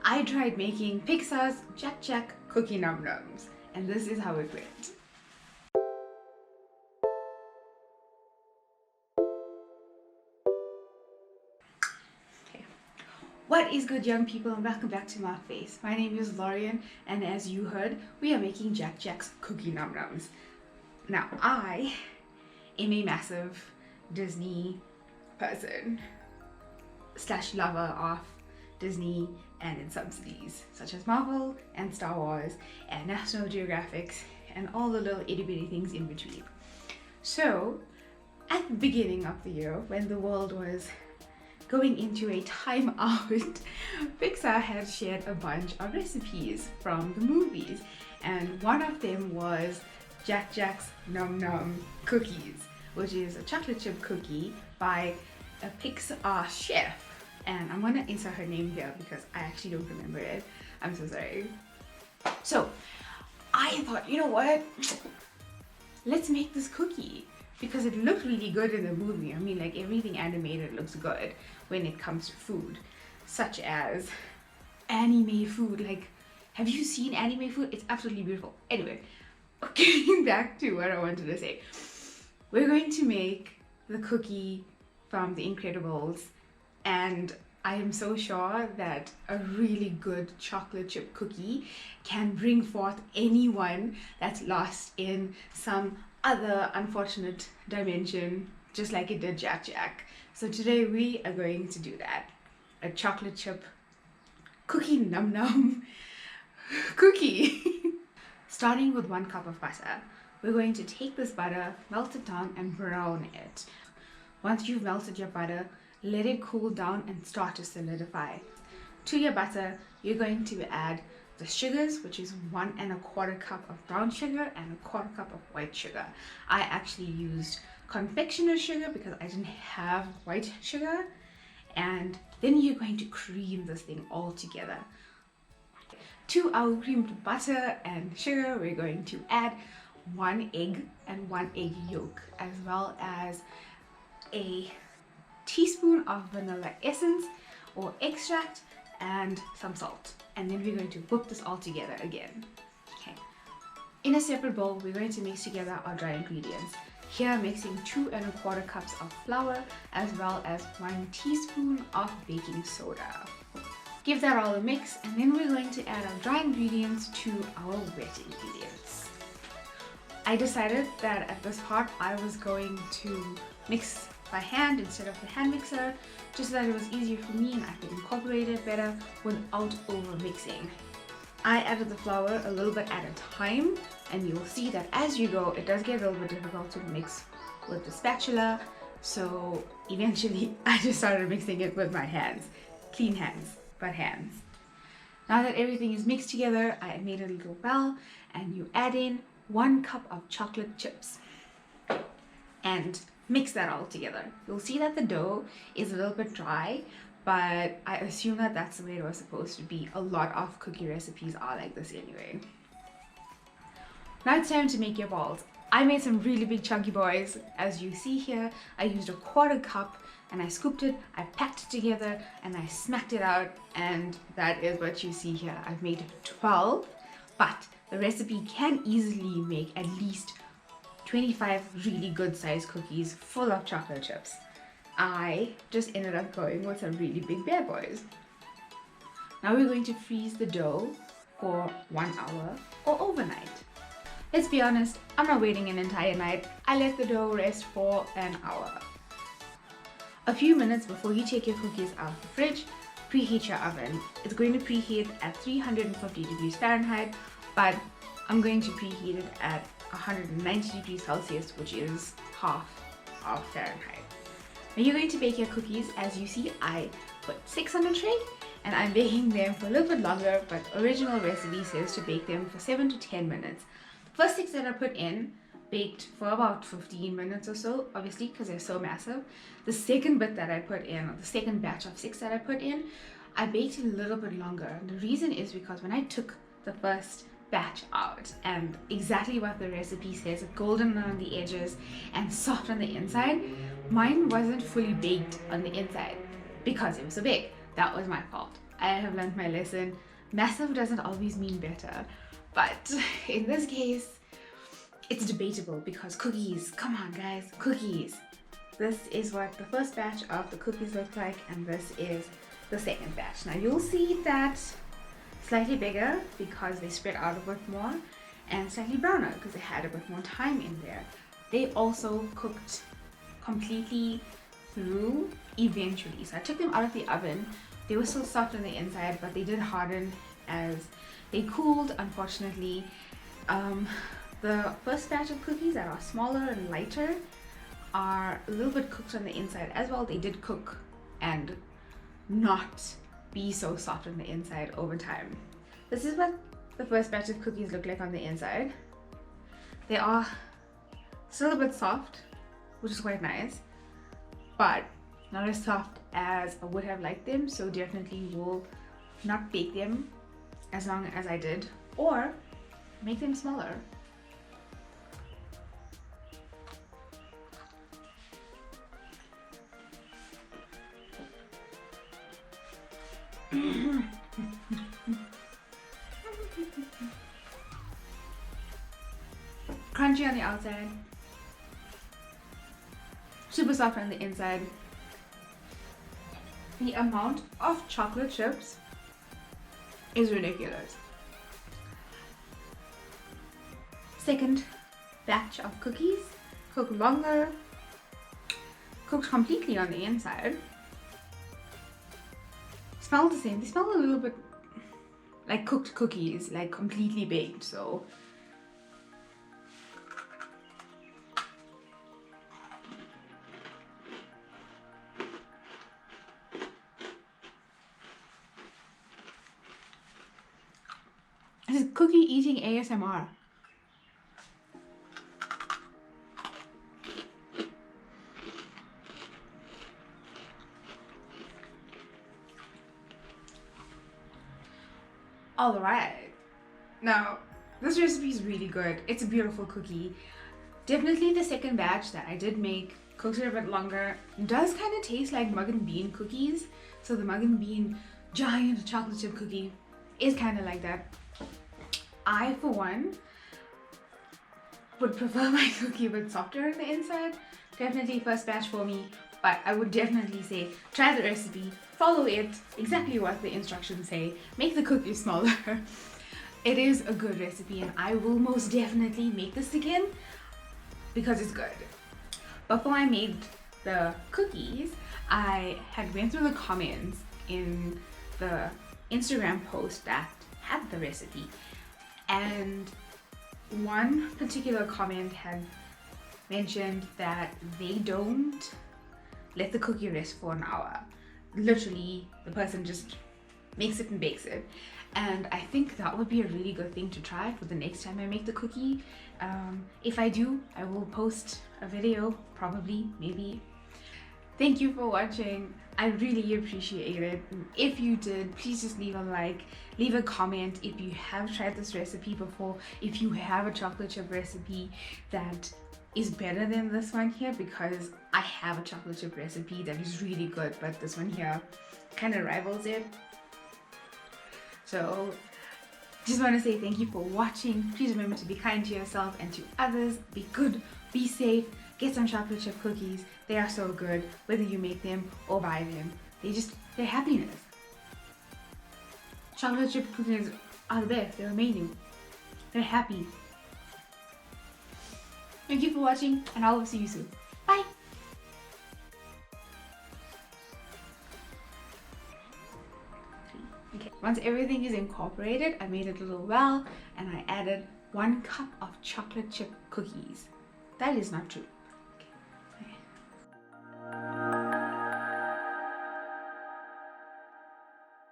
I tried making Pixar's Jack Jack cookie num nums, and this is how it went. Okay. What is good, young people, and welcome back to my face. My name is Lorian, and as you heard, we are making Jack Jack's cookie num nums. Now, I am a massive Disney person / lover of Disney and its subsidies such as Marvel and Star Wars and National Geographic and all the little itty bitty things in between. So at the beginning of the year, when the world was going into a time out, Pixar had shared a bunch of recipes from the movies, and one of them was Jack Jack's Num Num Cookies, which is a chocolate chip cookie by a Pixar chef. And I'm gonna insert her name here because I actually don't remember it. I'm so sorry. So I thought, you know what? Let's make this cookie because it looked really good in the movie. I mean, like, everything animated looks good when it comes to food, such as anime food. Like, have you seen anime food? It's absolutely beautiful. Anyway, getting back to what I wanted to say. We're going to make the cookie from The Incredibles, and I am so sure that a really good chocolate chip cookie can bring forth anyone that's lost in some other unfortunate dimension, just like it did Jack Jack. So today we are going to do that. A chocolate chip cookie num num cookie. Starting with 1 cup of butter, we're going to take this butter, melt it down and brown it. Once you've melted your butter, let it cool down and start to solidify. To your butter, you're going to add the sugars, which is 1 1/4 cup of brown sugar and 1/4 cup of white sugar. I actually used confectioner's sugar because I didn't have white sugar. And then you're going to cream this thing all together. To our creamed butter and sugar, we're going to add 1 egg and 1 egg yolk, as well as a teaspoon of vanilla essence or extract and some salt. And then we're going to whip this all together again. Okay. In a separate bowl, we're going to mix together our dry ingredients. Here, mixing 2 1/4 cups of flour as well as 1 teaspoon of baking soda. Give that all a mix, and then we're going to add our dry ingredients to our wet ingredients. I decided that at this part I was going to mix by hand instead of the hand mixer, just so that it was easier for me and I could incorporate it better without over mixing. I added the flour a little bit at a time, and you'll see that as you go it does get a little bit difficult to mix with the spatula, so eventually I just started mixing it with my hands. Clean hands, but hands. Now that everything is mixed together, I made a little bell, and you add in 1 cup of chocolate chips and mix that all together. You'll see that the dough is a little bit dry, but I assume that that's the way it was supposed to be. A lot of cookie recipes are like this anyway. Now it's time to make your balls. I made some really big chunky boys. As you see here, I used a 1/4 cup and I scooped it, I packed it together, and I smacked it out, and that is what you see here. I've made 12, but the recipe can easily make at least 25 really good sized cookies full of chocolate chips. I just ended up going with some really big bad boys. Now we're going to freeze the dough for 1 hour or overnight. Let's be honest, I'm not waiting an entire night. I let the dough rest for an hour. A few minutes before you take your cookies out of the fridge, preheat your oven. It's going to preheat at 350 degrees Fahrenheit, but I'm going to preheat it at 190 degrees Celsius, which is half of Fahrenheit. When you're going to bake your cookies, as you see, I put 6 on a tray, and I'm baking them for a little bit longer, but original recipe says to bake them for 7 to 10 minutes. The first 6 that I put in baked for about 15 minutes or so, obviously because they're so massive. The second bit that I put in, or the second batch of 6 that I put in, I baked a little bit longer. And the reason is because when I took the first batch out, and exactly what the recipe says, golden on the edges and soft on the inside, mine wasn't fully baked on the inside because it was so big. That was my fault. I have learned my lesson. Massive doesn't always mean better, but in this case, it's debatable because cookies, come on guys, cookies. This is what the first batch of the cookies look like, and this is the second batch. Now you'll see that slightly bigger because they spread out a bit more, and slightly browner because they had a bit more time in there. They also cooked completely through eventually. So I took them out of the oven. They were still soft on the inside, but they did harden as they cooled, unfortunately. The first batch of cookies that are smaller and lighter are a little bit cooked on the inside as well. They did cook and not be so soft on the inside over time. This is what the first batch of cookies look like on the inside. They are still a bit soft, which is quite nice, but not as soft as I would have liked them, so definitely will not bake them as long as I did, or make them smaller. Crunchy on the outside, super soft on the inside. The amount of chocolate chips is ridiculous. Second batch of cookies, cooked longer, cooked completely on the inside. Smell the same. They smell a little bit like cooked cookies, like completely baked. So this is cookie eating ASMR. All right, now this recipe is really good. It's a beautiful cookie. Definitely the second batch that I did make, cooked it a bit longer, does kind of taste like mug and bean cookies. So the mug and bean giant chocolate chip cookie is kind of like that. I, for one, would prefer my cookie a bit softer on the inside. Definitely first batch for me, but I would definitely say try the recipe, follow it, exactly what the instructions say, make the cookie smaller. It is a good recipe and I will most definitely make this again because it's good. Before I made the cookies, I had went through the comments in the Instagram post that had the recipe, and one particular comment had mentioned that they don't let the cookie rest for an hour. Literally, the person just makes it and bakes it. And I think that would be a really good thing to try for the next time I make the cookie. If I do, I will post a video, probably, maybe. Thank you for watching. I really appreciate it. If you did, please just leave a like, leave a comment if you have tried this recipe before, if you have a chocolate chip recipe that is better than this one here, because I have a chocolate chip recipe that is really good, but this one here kind of rivals it. So just want to say thank you for watching. Please remember to be kind to yourself and to others. Be good, be safe, get some chocolate chip cookies. They are so good, whether you make them or buy them. They're happiness. Chocolate chip cookies are the best. They're amazing. They're happy. Thank you for watching, and I will see you soon. Bye! Okay. Once everything is incorporated, I made a little well, and I added 1 cup of chocolate chip cookies. That is not true.